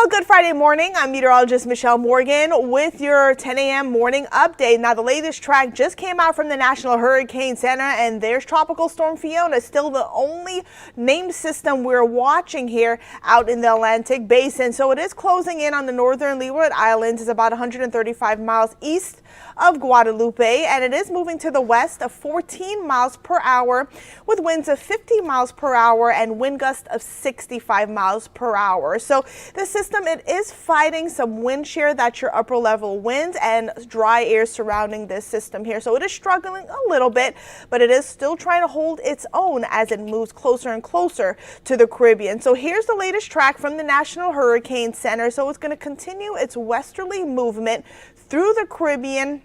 Well, good Friday morning. I'm meteorologist Michelle Morgan with your 10 a.m. morning update. Now, the latest track just came out from the National Hurricane Center, and there's Tropical Storm Fiona, still the only named system we're watching here out in the Atlantic Basin. So it is closing in on the northern Leeward Islands. It's about 135 miles east of Guadalupe, and it is moving to the west of 14 miles per hour with winds of 50 miles per hour and wind gusts of 65 miles per hour. So the system, it is fighting some wind shear, that's your upper level winds, and dry air surrounding this system here. So it is struggling a little bit, but it is still trying to hold its own as it moves closer and closer to the Caribbean. So here's the latest track from the National Hurricane Center. So it's going to continue its westerly movement through the Caribbean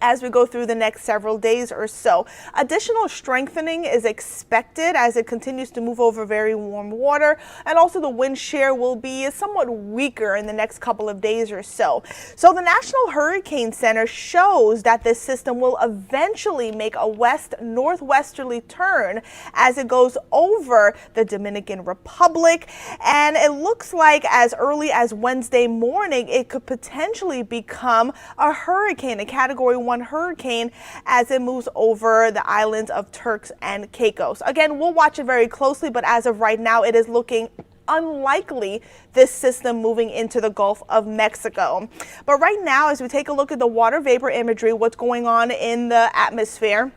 as we go through the next several days or so. Additional strengthening is expected as it continues to move over very warm water, and also the wind shear will be somewhat weaker in the next couple of days or so. So the National Hurricane Center shows that this system will eventually make a west-northwesterly turn as it goes over the Dominican Republic, and it looks like as early as Wednesday morning it could potentially become a hurricane, a Category 1 hurricane, as it moves over the islands of Turks and Caicos. Again, we'll watch it very closely, but as of right now, it is looking unlikely this system moving into the Gulf of Mexico. But right now, as we take a look at the water vapor imagery, what's going on in the atmosphere,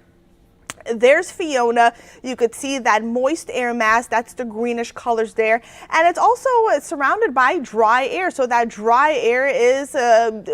there's Fiona. You could see that moist air mass, that's the greenish colors there, and it's also surrounded by dry air, so that dry air is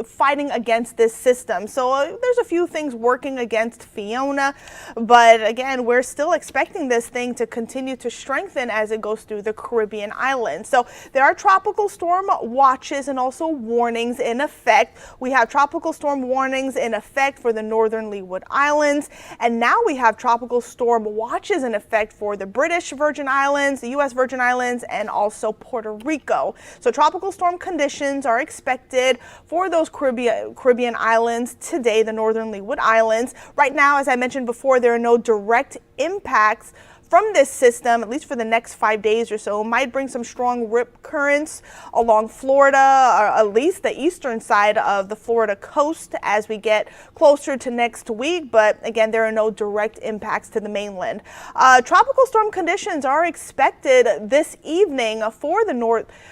fighting against this system. So there's a few things working against Fiona, but again, we're still expecting this thing to continue to strengthen as it goes through the Caribbean islands. So there are tropical storm watches and also warnings in effect. We have tropical storm warnings in effect for the northern Leeward Islands, and now we have tropical storm watches in effect for the British Virgin Islands, the U.S. Virgin Islands, and also Puerto Rico. So tropical storm conditions are expected for those Caribbean islands today, the northern Leeward Islands. Right now, as I mentioned before, there are no direct impacts from this system, at least for the next 5 days or so. It might bring some strong rip currents along Florida, or at least the eastern side of the Florida coast as we get closer to next week. But again, there are no direct impacts to the mainland. Tropical storm conditions are expected this evening for the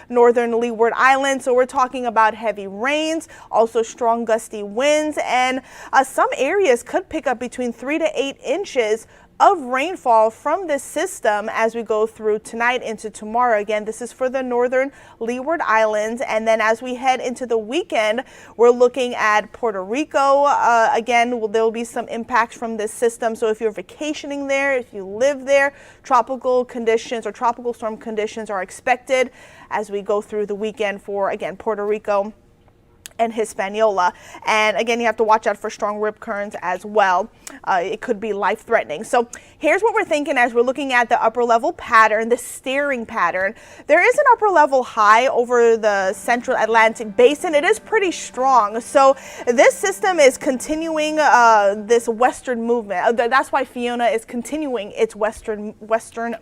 northern Leeward Islands. So we're talking about heavy rains, also strong gusty winds, and some areas could pick up between 3 to 8 inches of rainfall from this system as we go through tonight into tomorrow. Again, this is for the northern Leeward Islands, and then as we head into the weekend, we're looking at Puerto Rico. Again, there will be some impacts from this system. So if you're vacationing there, if you live there, tropical conditions or tropical storm conditions are expected as we go through the weekend for, again, Puerto Rico and Hispaniola. And again, you have to watch out for strong rip currents as well. It could be life-threatening. So here's what we're thinking as we're looking at the upper level pattern, the steering pattern. There is an upper level high over the central Atlantic basin. It is pretty strong. So this system is continuing this western movement. That's why Fiona is continuing its western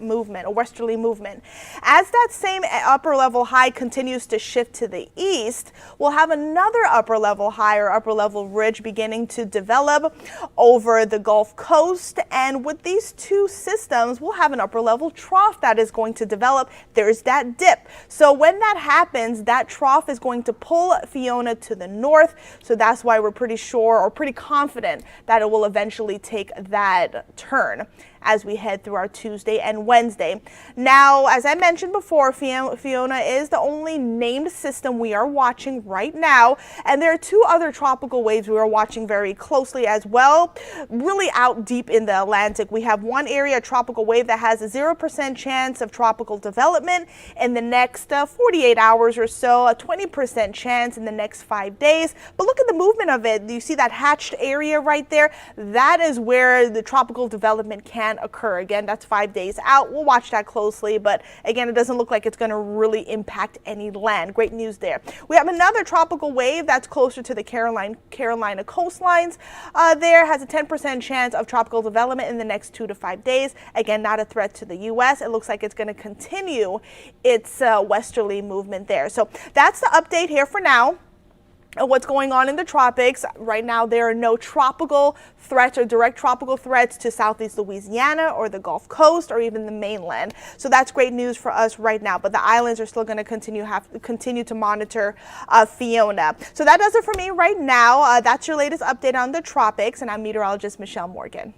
movement, a westerly movement. As that same upper level high continues to shift to the east, we'll have another upper level high or upper level ridge beginning to develop over the Gulf Coast, and with these two systems we'll have an upper level trough that is going to develop. There's that dip. So when that happens, that trough is going to pull Fiona to the north. So that's why we're pretty sure or pretty confident that it will eventually take that turn as we head through our Tuesday and Wednesday. Now, as I mentioned before, Fiona is the only named system we are watching right now, and there are two other tropical waves we are watching very closely as well, really out deep in the Atlantic. We have one area, a tropical wave, that has a 0% chance of tropical development in the next 48 hours or so, a 20% chance in the next 5 days. But look at the movement of it. You see that hatched area right there? That is where the tropical development can can occur. Again, that's 5 days out. We'll watch that closely, but again, it doesn't look like it's going to really impact any land. Great news there. We have another tropical wave that's closer to the Carolina coastlines. There has a 10% chance of tropical development in the next 2 to 5 days. Again, not a threat to the U.S. It looks like it's going to continue its westerly movement there. So that's the update here for now. What's going on in the tropics. Right now, there are no tropical threats or direct tropical threats to southeast Louisiana or the Gulf Coast or even the mainland. So that's great news for us right now. But the islands are still going to continue to monitor Fiona. So that does it for me right now. That's your latest update on the tropics, and I'm meteorologist Michelle Morgan.